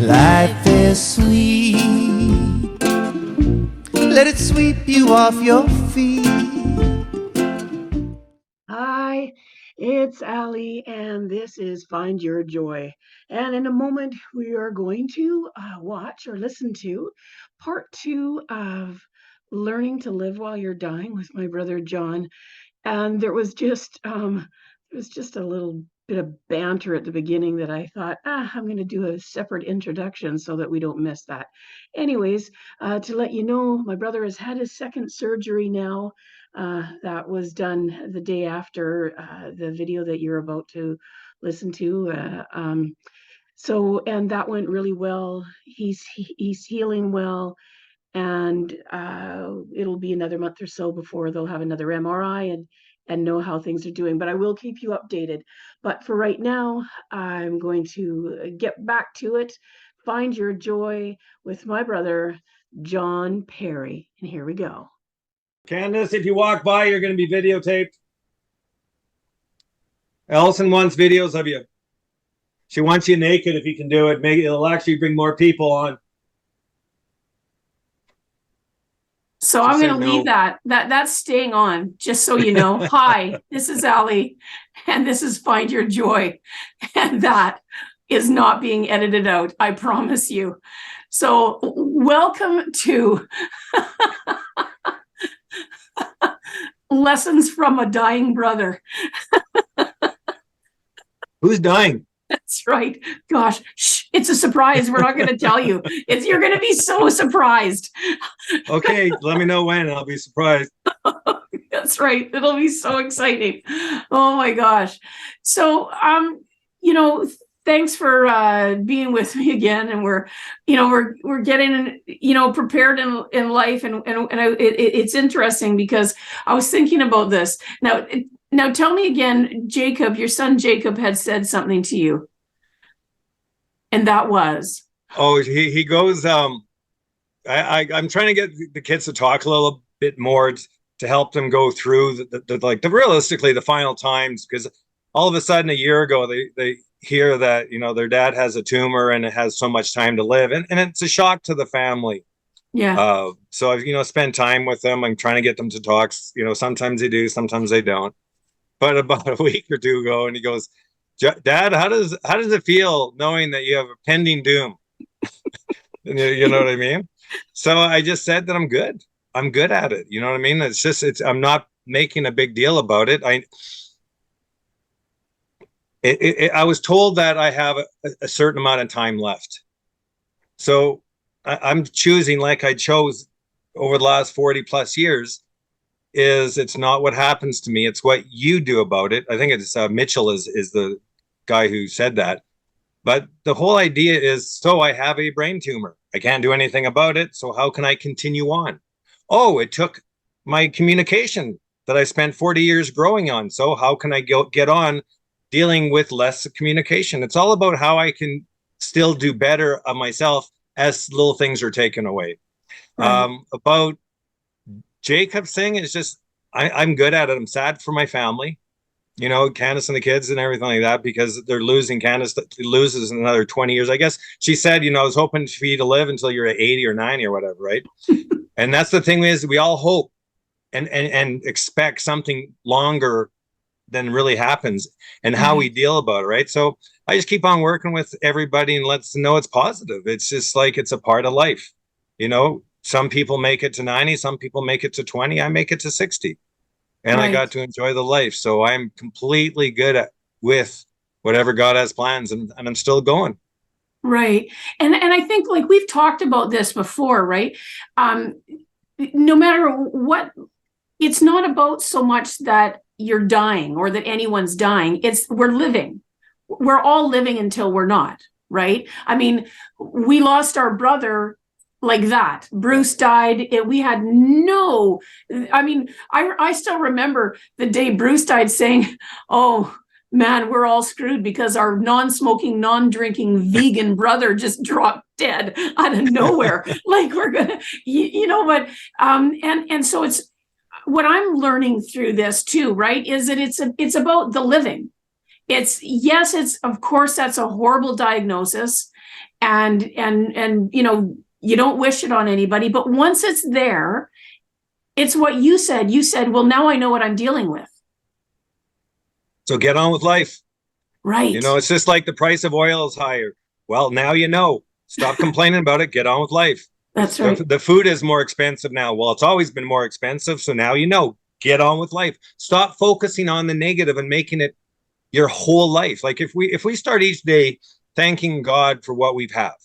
Life is sweet. Let it sweep you off your feet. Hi, it's Ali, and this is Find Your Joy. And in a moment, we are going to watch or listen to part 2 of Learning to Live While You're Dying with my brother John. And there was just a little bit of banter at the beginning that I thought, I'm going to do a separate introduction so that we don't miss that. Anyways, to let you know, my brother has had his second surgery now. That was done the day after the video that you're about to listen to. And that went really well. He's healing well, and it'll be another month or so before they'll have another MRI and know how things are doing. But I will keep you updated. But for right now, I'm going to get back to it. Find Your Joy with my brother, John Perry. And here we go. Candace, if you walk by, you're going to be videotaped. Ellison wants videos of you. She wants you naked if you can do it. Maybe it'll actually bring more people on. So I'm going to leave that's staying on, just so you know. Hi, this is Ali, and this is Find Your Joy. And that is not being edited out, I promise you. So welcome to Lessons from a Dying Brother. Who's dying? That's right. Gosh, shh, it's a surprise. We're not going to tell you. You're going to be so surprised. Okay, let me know when and I'll be surprised. That's right. It'll be so exciting. Oh my gosh. So, thanks for being with me again. And we're getting, prepared in life. And it's interesting because I was thinking about this. Now tell me again, Jacob, your son Jacob had said something to you. And that was? Oh, he goes, I'm trying to get the kids to talk a little bit more to help them go through realistically the final times, because all of a sudden a year ago they hear that their dad has a tumor and it has so much time to live, and it's a shock to the family. Yeah. So I've spent time with them. I'm trying to get them to talk. Sometimes they do, sometimes they don't. But about a week or two ago, and he goes, "Dad, how does it feel knowing that you have a pending doom?" You know what I mean? So I just said that I'm good. I'm good at it. You know what I mean? I'm not making a big deal about it. I was told that I have a certain amount of time left. So I'm choosing, like I chose over the last 40 plus years, it's not what happens to me. It's what you do about it. I think it's Mitchell is the guy who said that. But the whole idea is, so I have a brain tumor. I can't do anything about it. So how can I continue on? Oh, it took my communication that I spent 40 years growing on. So how can I get on dealing with less communication? It's all about how I can still do better of myself as little things are taken away. Right. About Jacob's thing is just, I'm good at it. I'm sad for my family, Candace and the kids and everything like that, because they're losing. Candace loses in another 20 years. I guess she said, I was hoping for you to live until you're 80 or 90 or whatever, right? And that's the thing, is we all hope and expect something longer than really happens, and how we deal about it, right? So I just keep on working with everybody and let's know it's positive. It's just like, it's a part of life, Some people make it to 90, some people make it to 20, I make it to 60. And right. I got to enjoy the life. So I'm completely good with whatever God has plans, and I'm still going. Right. And I think, like, we've talked about this before, right? No matter what, it's not about so much that you're dying or that anyone's dying. We're living. We're all living until we're not, right? I mean, we lost our brother like that. Bruce died. We had I still remember the day Bruce died saying, "Oh man, we're all screwed because our non-smoking, non-drinking vegan brother just dropped dead out of nowhere." Like, we're gonna, but and so it's what I'm learning through this too, right? Is that it's about the living. It's of course that's a horrible diagnosis. and you don't wish it on anybody, but once it's there, it's what you said. You said, well, now I know what I'm dealing with. So get on with life. Right. It's just like the price of oil is higher. Well, now you know. Stop complaining about it. Get on with life. That's right. The food is more expensive now. Well, it's always been more expensive. So now you know. Get on with life. Stop focusing on the negative and making it your whole life. Like if we start each day thanking God for what we've have,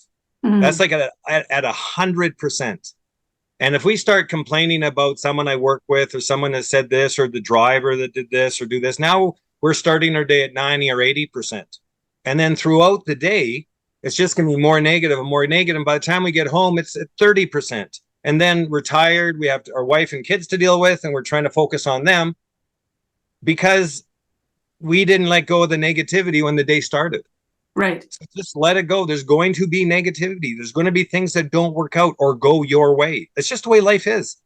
that's like at 100%. And if we start complaining about someone I work with or someone that said this or the driver that did this or do this, now we're starting our day at 90 or 80%. And then throughout the day, it's just going to be more negative and more negative. And by the time we get home, it's at 30%. And then we're tired. We have our wife and kids to deal with, and we're trying to focus on them because we didn't let go of the negativity when the day started. Right. So just let it go. There's going to be negativity. There's going to be things that don't work out or go your way. It's just the way life is.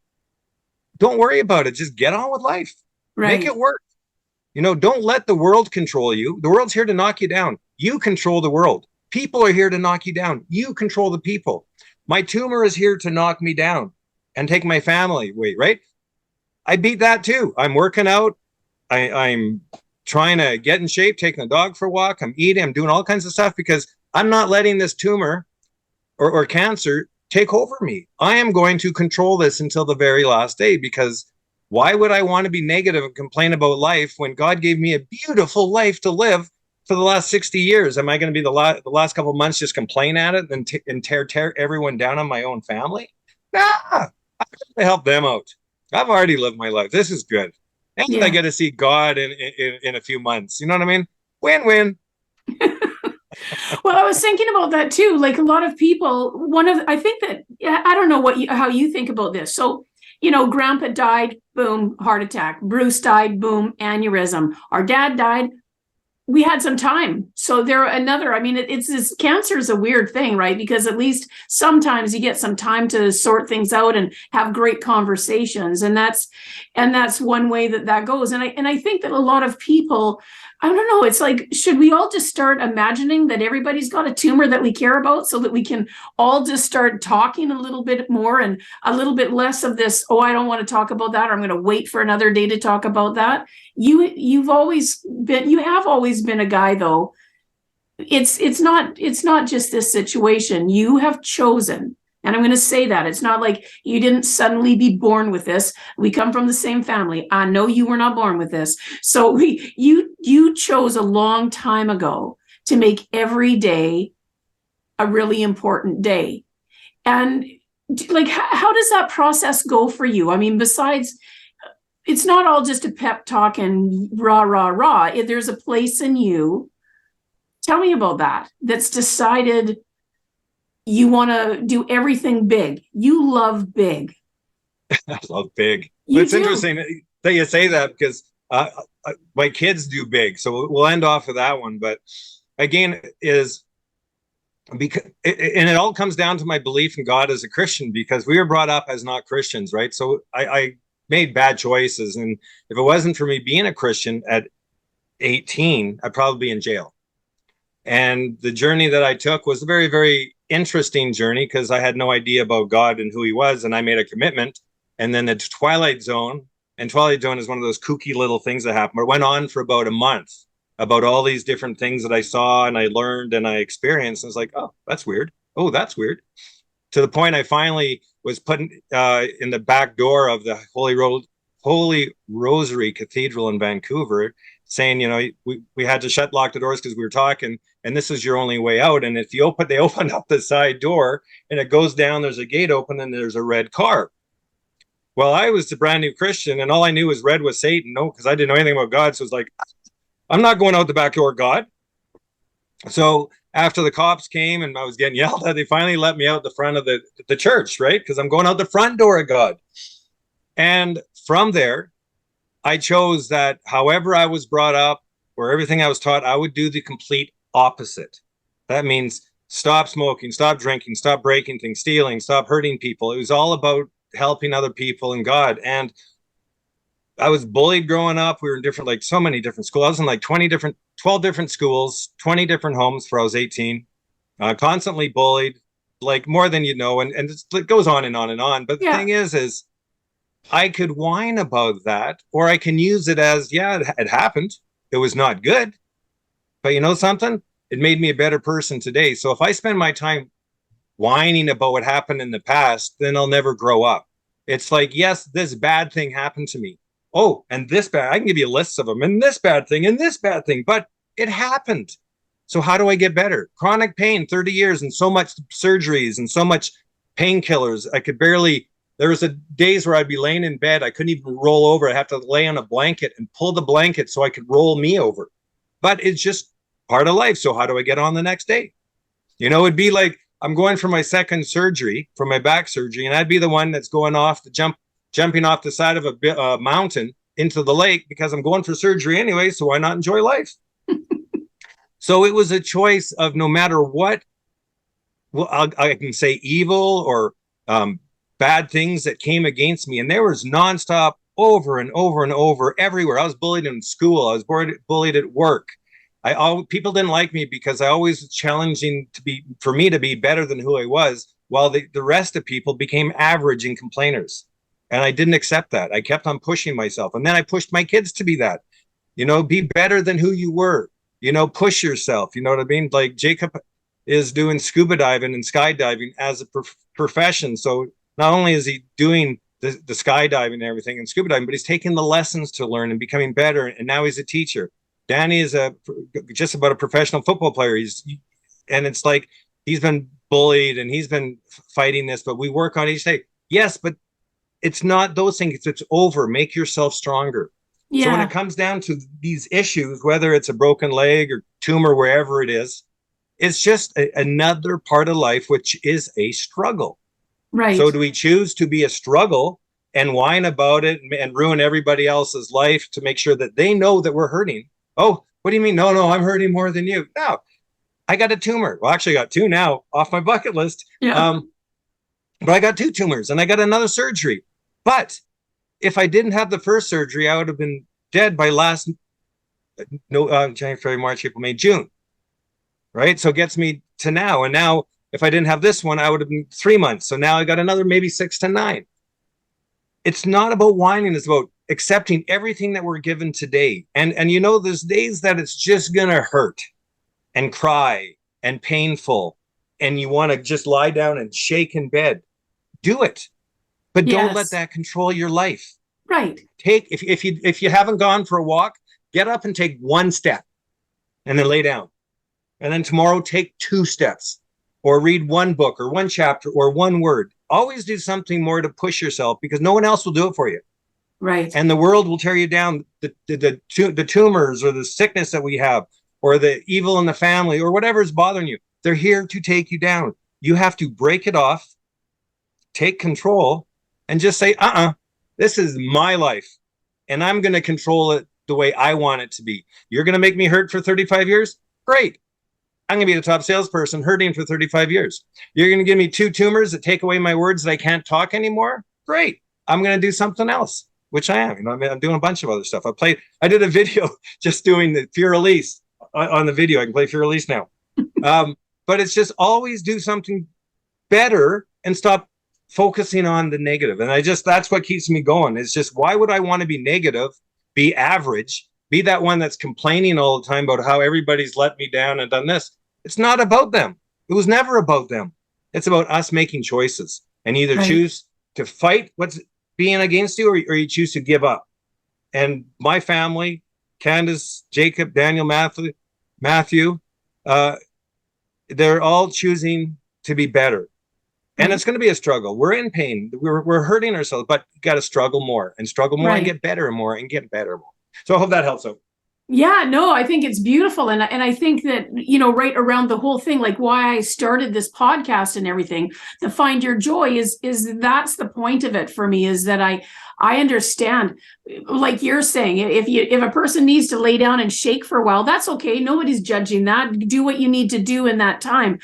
Don't worry about it. Just get on with life. Right. Make it work. Don't let the world control you. The world's here to knock you down. You control the world. People are here to knock you down. You control the people. My tumor is here to knock me down and take my family away, right? I beat that too. I'm working out. I'm trying to get in shape, taking the dog for a walk. I'm eating. I'm doing all kinds of stuff because I'm not letting this tumor or cancer take over me. I am going to control this until the very last day, because why would I want to be negative and complain about life when God gave me a beautiful life to live for the last 60 years? Am I going to be the last couple of months just complain at it and tear everyone down on my own family? Nah, I'm going to help them out. I've already lived my life. This is good. And I get to see God in a few months. You know what I mean? Win-win. Well, I was thinking about that too. Like a lot of people, I think that, I don't know how you think about this. So, Grandpa died, boom, heart attack. Bruce died, boom, aneurysm. Our dad died. We had some time. So it's this cancer is a weird thing, right? Because at least sometimes you get some time to sort things out and have great conversations. And that's one way that goes. And I think that a lot of people, I don't know, it's like, should we all just start imagining that everybody's got a tumor that we care about so that we can all just start talking a little bit more and a little bit less of this, oh, I don't want to talk about that, or I'm going to wait for another day to talk about that. You have always been a guy, though. It's not just this situation. You have chosen. And I'm going to say that it's not like you didn't suddenly be born with this. We come from the same family. I know you were not born with this. So you chose a long time ago to make every day a really important day. And like, how does that process go for you? I mean, besides, it's not all just a pep talk and rah, rah, rah. There's a place in you. Tell me about that. That's decided you want to do everything big. You love big. I love big. It's interesting that you say that, because my kids do big. So we'll end off with that one. But again, is because and it all comes down to my belief in God as a Christian, because we were brought up as not Christians, right? So I made bad choices. And if it wasn't for me being a Christian at 18, I'd probably be in jail. And the journey that I took was a very, very interesting journey, because I had no idea about God and who he was. And I made a commitment. And then the Twilight Zone, and Twilight Zone is one of those kooky little things that happen. It went on for about a month, about all these different things that I saw and I learned and I experienced. And I was like, oh, that's weird. Oh, that's weird. To the point I finally was put in the back door of the Holy Rosary Cathedral in Vancouver, saying, we had to lock the doors because we were talking, and this is your only way out. And if they open up the side door and it goes down, there's a gate open and there's a red car. Well, I was a brand new Christian, and all I knew was red was Satan. No, because I didn't know anything about God. So it's like, I'm not going out the back door, God. So after the cops came and I was getting yelled at, they finally let me out the front of the church, right? Because I'm going out the front door of God. And from there, I chose that however I was brought up or everything I was taught, I would do the complete opposite. That means stop smoking, stop drinking, stop breaking things, stealing, stop hurting people. It was all about helping other people and God. And I was bullied growing up. We were in so many different schools. I was in 12 different schools, 20 different homes before I was 18. constantly bullied, like more than you know, and it goes on and on and on. But the Yeah. thing is I could whine about that, or I can use it as, yeah, it happened. It was not good, but you know something? It made me a better person today. So if I spend my time whining about what happened in the past, then I'll never grow up. It's like, yes, this bad thing happened to me. Oh, and this bad, I can give you lists of them, and this bad thing, and this bad thing, but it happened. So how do I get better? Chronic pain, 30 years, and so much surgeries and so much painkillers. I could barely, there was a days where I'd be laying in bed. I couldn't even roll over. I have to lay on a blanket and pull the blanket so I could roll me over. But it's just part of life. So how do I get on the next day? You know, it'd be like, I'm going for my second surgery, for my back surgery, and I'd be the one that's going off the jumping off the side of a mountain into the lake because I'm going for surgery anyway. So why not enjoy life? So it was a choice of no matter what, well, I can say evil or bad things that came against me. And there was nonstop over and over and over everywhere. I was bullied in school. I was bullied at work. People didn't like me because I always was challenging for me to be better than who I was, while the rest of people became average and complainers. And I didn't accept that. I kept on pushing myself. And then I pushed my kids to be that, you know, be better than who you were, you know, push yourself. You know what I mean? Like Jacob is doing scuba diving and skydiving as a profession. So not only is he doing the skydiving and everything and scuba diving, but he's taking the lessons to learn and becoming better. And now he's a teacher. Danny is just about a professional football player. And it's like, he's been bullied and he's been fighting this, but we work on each day. Yes, but it's not those things. It's over. Make yourself stronger. Yeah. So when it comes down to these issues, whether it's a broken leg or tumor, wherever it is, it's just another part of life, which is a struggle. Right. So do we choose to be a struggle and whine about it and ruin everybody else's life to make sure that they know that we're hurting? Oh, what do you mean? No, I'm hurting more than you. No, I got a tumor. Well, actually I got two now off my bucket list. Yeah. But I got two tumors and I got another surgery. But if I didn't have the first surgery, I would have been dead by January, February, March, April, May, June. Right? So it gets me to now. And now if I didn't have this one, I would have been 3 months. So now I got another maybe 6 to 9. It's not about whining. It's about accepting everything that we're given today. And you know, there's days that it's just going to hurt and cry and painful. And you want to just lie down and shake in bed. Do it. But don't let that control your life. Right. If you haven't gone for a walk, get up and take 1 step and then lay down. And then tomorrow take 2 steps or read 1 book or 1 chapter or 1 word. Always do something more to push yourself because no one else will do it for you. Right. And the world will tear you down. The tumors or the sickness that we have or the evil in the family or whatever is bothering you, they're here to take you down. You have to break it off, take control, and just say, this is my life. And I'm going to control it the way I want it to be. You're going to make me hurt for 35 years? Great. I'm going to be the top salesperson hurting for 35 years. You're going to give me 2 tumors that take away my words that I can't talk anymore? Great. I'm going to do something else, which I am. You know, I'm doing a bunch of other stuff. I did a video just doing the Fear Release on the video. I can play Fear Release now. But it's just always do something better and stop focusing on the negative. And that's what keeps me going. It's just, why would I want to be negative, be average, be that one that's complaining all the time about how everybody's let me down and done this? It's not about them. It was never about them. It's about us making choices and either choose to fight what's being against you or you choose to give up. And my family, Candace, Jacob, Daniel, Matthew, they're all choosing to be better. And it's going to be a struggle. We're in pain. We're hurting ourselves, but you got to struggle more and get better and more and get better more. So I hope that helps out. Yeah, no, I think it's beautiful. And I think that, you know, right around the whole thing, like why I started this podcast and everything, the Find Your Joy is that's the point of it for me, is that I understand, like you're saying, if a person needs to lay down and shake for a while, that's okay. Nobody's judging that. Do what you need to do in that time.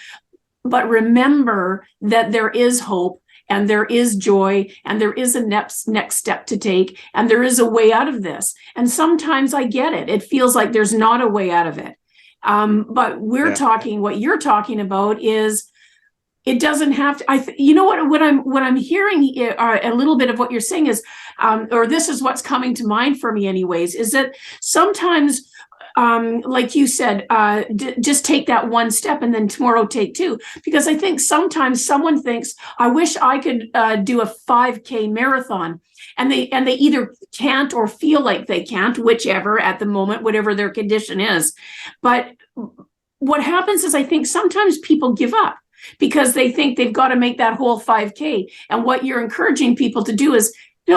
But remember that there is hope and there is joy and there is a next step to take and there is a way out of this. And sometimes I get it. It feels like there's not a way out of it. But we're Yeah. talking, what you're talking about is, it doesn't have to, you know what I'm hearing, a little bit of what you're saying is, or this is what's coming to mind for me anyways, is that sometimes, like you said, just take that one step and then tomorrow take two. Because I think sometimes someone thinks, I wish I could do a 5K marathon. And they either can't or feel like they can't, whichever at the moment, whatever their condition is. But what happens is, I think sometimes people give up because they think they've got to make that whole 5K. And what you're encouraging people to do is,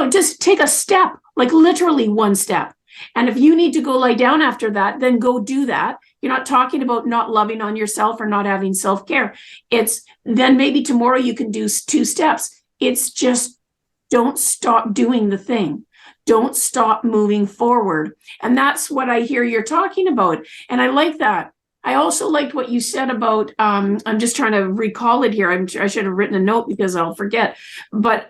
just take a step, like literally one step. And if you need to go lie down after that, then go do that. You're not talking about not loving on yourself or not having self-care. It's then maybe tomorrow you can do 2 steps. It's just, don't stop doing the thing. Don't stop moving forward. And that's what I hear you're talking about. And I like that. I also liked what you said about, I'm just trying to recall it here. I should have written a note because I'll forget. But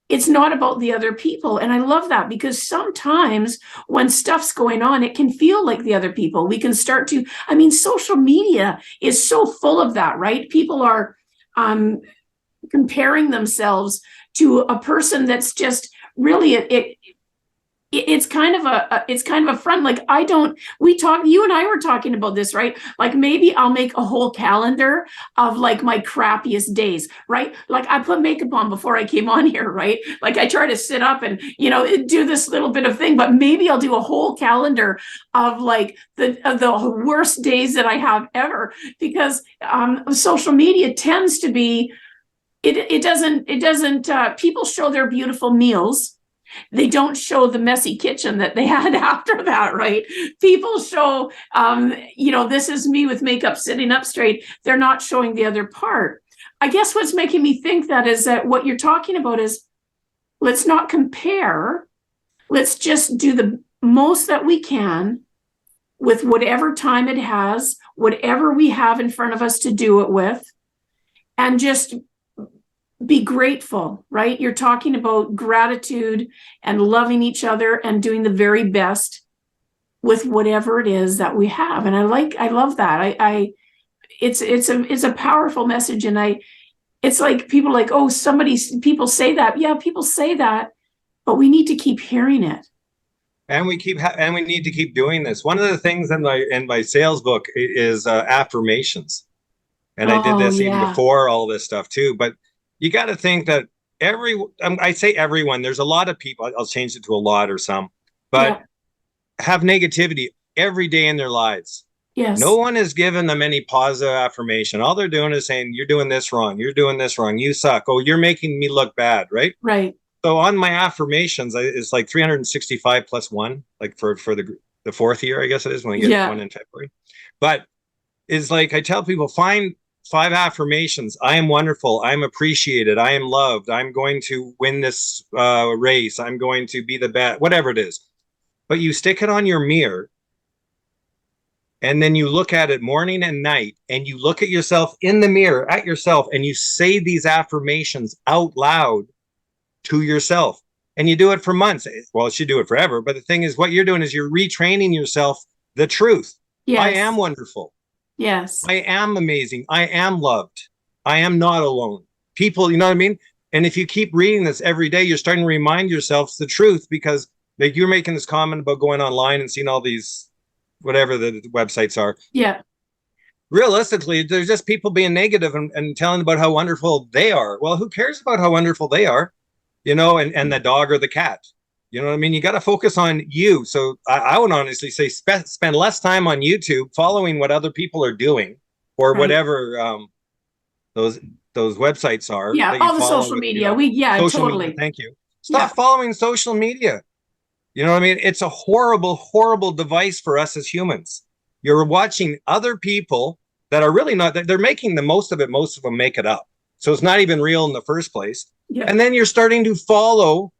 it's not about the other people. And I love that, because sometimes when stuff's going on, it can feel like the other people. We can start to, social media is so full of that, right? People are comparing themselves to a person that's just really, it's kind of a front. Like, you and I were talking about this, right? Like, maybe I'll make a whole calendar of like my crappiest days, right? Like, I put makeup on before I came on here, right? Like, I try to sit up and, do this little bit of thing, but maybe I'll do a whole calendar of like the worst days that I have ever, because social media tends to be, it doesn't people show their beautiful meals. They don't show the messy kitchen that they had after that, right? People show, this is me with makeup sitting up straight. They're not showing the other part. I guess what's making me think that is that what you're talking about is, let's not compare. Let's just do the most that we can with whatever time it has, whatever we have in front of us to do it with, and just be grateful, right? You're talking about gratitude and loving each other and doing the very best with whatever it is that we have. And I love that. It's a powerful message. And it's like, people are like, oh, people say that. Yeah, people say that, but we need to keep hearing it. And we need to keep doing this. One of the things in my sales book is affirmations. And I did this even before all this stuff too. But you got to think that I say everyone, there's a lot of people, I'll change it to a lot or some, but have negativity every day in their lives. Yes. No one has given them any positive affirmation. All they're doing is saying, you're doing this wrong. You're doing this wrong. You suck. Oh, you're making me look bad. Right. Right. So on my affirmations, it's like 365 plus 1, like for the 4th year, I guess it is, when I get 1 in February. But it's like, I tell people, find 5 affirmations. I am wonderful. I am appreciated. I am loved. I'm going to win this race. I'm going to be the best, whatever it is. But you stick it on your mirror, and then you look at it morning and night, and you look at yourself in the mirror at yourself, and you say these affirmations out loud to yourself. And you do it for months. Well, you should do it forever. But the thing is, what you're doing is you're retraining yourself the truth. Yes. I am wonderful. Yes. I am amazing. I am loved. I am not alone. People, you know what I mean? And if you keep reading this every day, you're starting to remind yourself the truth, because like you're making this comment about going online and seeing all these, whatever the websites are. Yeah. Realistically, there's just people being negative and telling about how wonderful they are. Well, who cares about how wonderful they are? And the dog or the cat. You know what I mean? You got to focus on you. So I would honestly say spend less time on YouTube following what other people are doing, or whatever those websites are. Yeah, all the social media. Totally. Media, thank you. Stop following social media. You know what I mean? It's a horrible, horrible device for us as humans. You're watching other people that are really not, they're making the most of it. Most of them make it up. So it's not even real in the first place. Yeah. And then you're starting to follow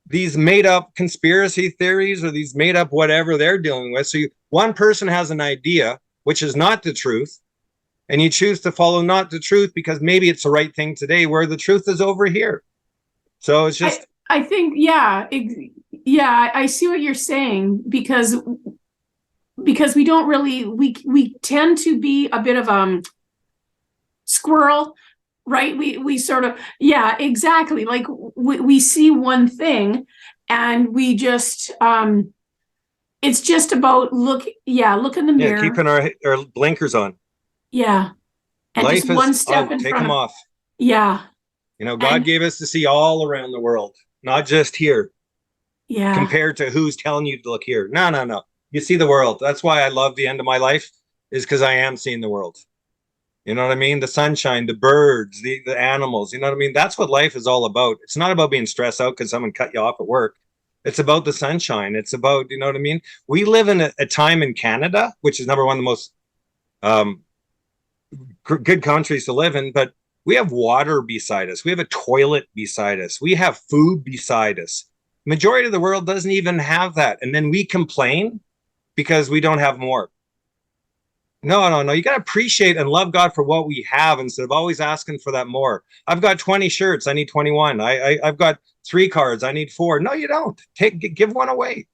these made up conspiracy theories, or these made up whatever they're dealing with. So one person has an idea, which is not the truth, and you choose to follow not the truth because maybe it's the right thing today, where the truth is over here. So it's just, I think, I see what you're saying, because because we don't really, we tend to be a bit of squirrel, right? We sort of, yeah, exactly. Like we see one thing and we just, it's just about look in the Yeah, mirror. keeping our blinkers on. Yeah. And Life just one is step out, in take front them of, off. yeah. You know, God And gave us to see all around the world, not just here, yeah, compared to who's telling you to look here. No, no, no. You see the world. That's why I love the end of my life, is because I am seeing the world. You know what I mean? The sunshine, the birds, the animals. You know what I mean? That's what life is all about. It's not about being stressed out because someone cut you off at work. It's about the sunshine. It's about, you know what I mean? We live in a time in Canada, which is number one, the most um, good countries to live in, but we have water beside us. We have a toilet beside us. We have food beside us. Majority of the world doesn't even have that. And then we complain because we don't have more. No, no, no. You got to appreciate and love God for what we have instead of always asking for that more. I've got 20 shirts. I need 21. I've got 3 cards. I need 4. No, you don't. Give one away.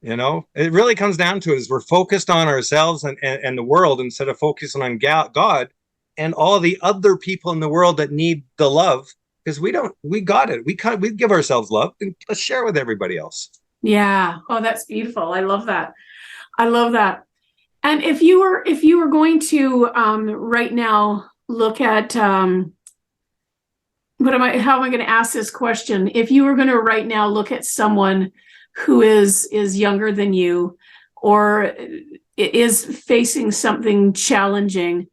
You know, it really comes down to is we're focused on ourselves and the world instead of focusing on God and all the other people in the world that need the love, because we got it. We give ourselves love and let's share with everybody else. yeah. Oh, that's beautiful. I love that. I love that. And if you were going to right now look at how am I going to ask this question? If you were going to right now look at someone who is younger than you or is facing something challenging,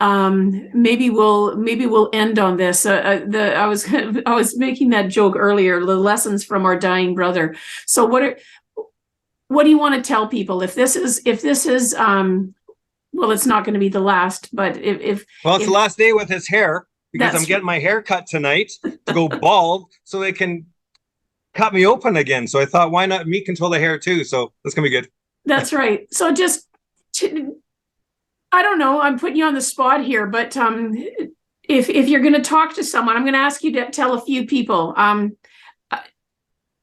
maybe we'll end on this. I was making that joke earlier, the lessons from our dying brother. So what do you want to tell people if this is well, it's not going to be the last, but it's the last day with his hair, because I'm getting my hair cut tonight to go bald so they can cut me open again. So I thought, why not me control the hair too? So that's gonna be good. That's right. So just I don't know, I'm putting you on the spot here, but if you're going to talk to someone, I'm going to ask you to tell a few people.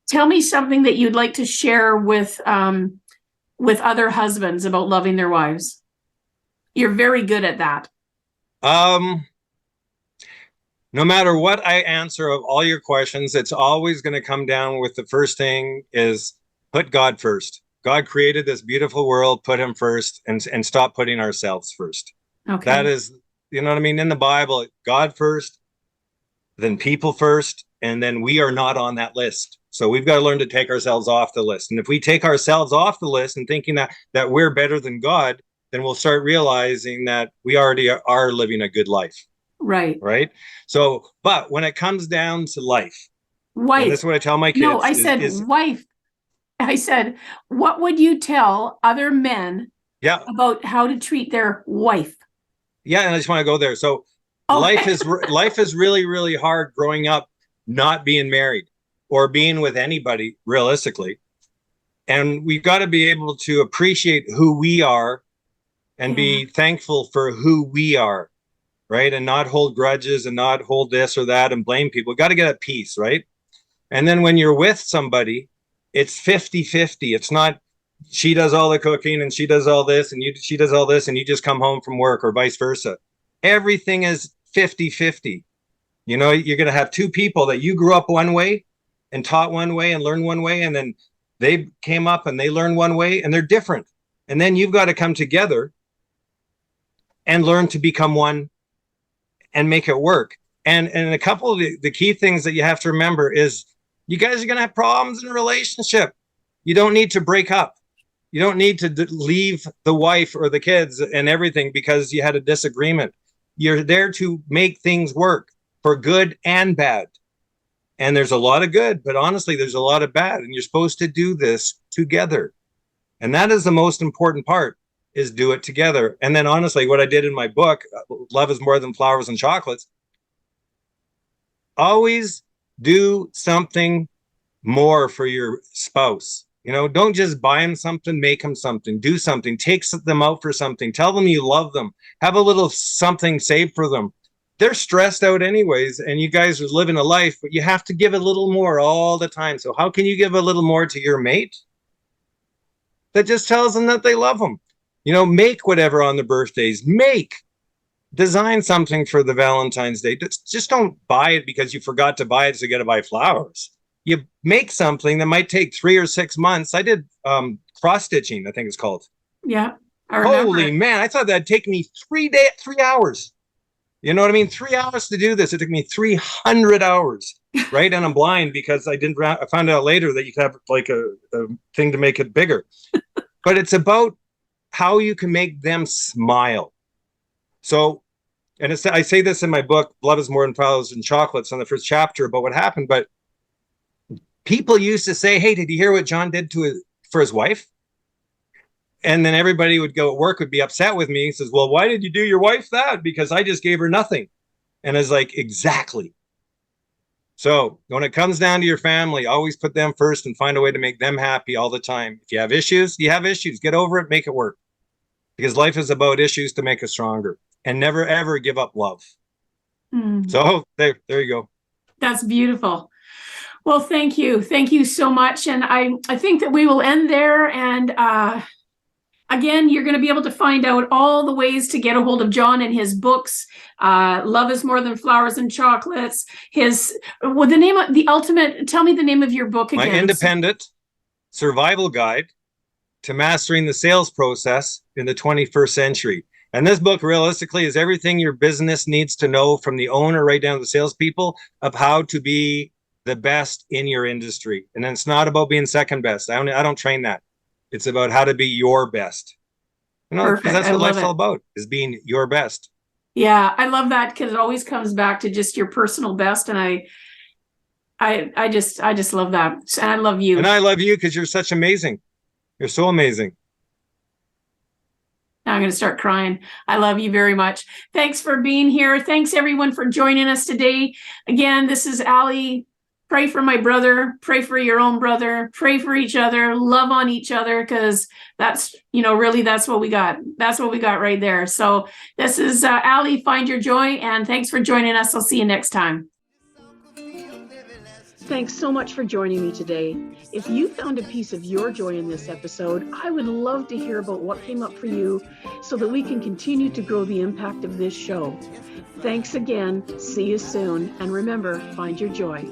Tell me something that you'd like to share with other husbands about loving their wives. You're very good at that. No matter what I answer of all your questions, it's always going to come down with the first thing is put God first. God created this beautiful world, put him first, and stop putting ourselves first. Okay. That is, you know what I mean? In the Bible, God first, then people first, and then we are not on that list. So we've got to learn to take ourselves off the list. And if we take ourselves off the list and thinking that we're better than God, then we'll start realizing that we already are living a good life. Right. Right. So, but when it comes down to life, and this is what I tell my kids. No, I said wife. I said, what would you tell other men about how to treat their wife? Yeah, and I just want to go there. So life is really, really hard growing up, not being married or being with anybody realistically. And we've got to be able to appreciate who we are and be thankful for who we are, right? And not hold grudges and not hold this or that and blame people. We've got to get at peace, right? And then when you're with somebody, it's 50-50. It's not she does all the cooking and she does all this and she does all this and you just come home from work or vice versa. Everything is 50-50. You know, you're going to have two people that you grew up one way and taught one way and learned one way, and then they came up and they learned one way and they're different. And then you've got to come together and learn to become one and make it work. And a couple of the key things that you have to remember is you guys are going to have problems in a relationship. You don't need to break up. You don't need to leave the wife or the kids and everything because you had a disagreement. You're there to make things work for good and bad. And there's a lot of good, but honestly, there's a lot of bad. And you're supposed to do this together. And that is the most important part, is do it together. And then honestly, what I did in my book, Love is More Than Flowers and Chocolates, always do something more for your spouse. You know, don't just buy them something, make them something, do something, take them out for something, tell them you love them, have a little something saved for them. They're stressed out anyways, and you guys are living a life, but you have to give a little more all the time. So how can you give a little more to your mate that just tells them that they love them. You know, make whatever on the birthdays. Design something for the Valentine's Day. Just don't buy it because you forgot to buy it, so you got to buy flowers. You make something that might take 3 or 6 months. I did cross stitching, I think it's called. Yeah. I remember. Holy man, I thought that'd take me 3 hours. You know what I mean? 3 hours to do this. It took me 300 hours, right? And I'm blind because I found out later that you could have like a thing to make it bigger. But it's about how you can make them smile. So, and I say this in my book, Love is More Than Flowers and Chocolates, on the first chapter about what happened. But people used to say, hey, did you hear what John did for his wife? And then everybody would go at work, would be upset with me. He says, well, why did you do your wife that? Because I just gave her nothing. And I was like, exactly. So when it comes down to your family, always put them first and find a way to make them happy all the time. If you have issues, you have issues. Get over it, make it work. Because life is about issues to make us stronger. And never, ever give up love. So there you go. That's beautiful. Well, thank you. Thank you so much. And I think that we will end there. And again, you're going to be able to find out all the ways to get a hold of John and his books. Love is More Than Flowers and Chocolates. Tell me the name of your book again. My Independent Survival Guide to Mastering the Sales Process in the 21st Century. And this book realistically is everything your business needs to know, from the owner right down to the salespeople, of how to be the best in your industry. And it's not about being second best. I don't train that. It's about how to be your best. You know, because that's what life's all about, is being your best. Yeah, I love that, because it always comes back to just your personal best. And I just love that. And I love you. And I love you because you're such amazing. You're so amazing. Now I'm going to start crying. I love you very much. Thanks for being here. Thanks everyone for joining us today. Again, this is Allie. Pray for my brother, pray for your own brother, pray for each other, love on each other, because that's, really that's what we got. That's what we got right there. So this is Allie, Find Your Joy, and thanks for joining us. I'll see you next time. Thanks so much for joining me today. If you found a piece of your joy in this episode, I would love to hear about what came up for you so that we can continue to grow the impact of this show. Thanks again. See you soon. And remember, find your joy.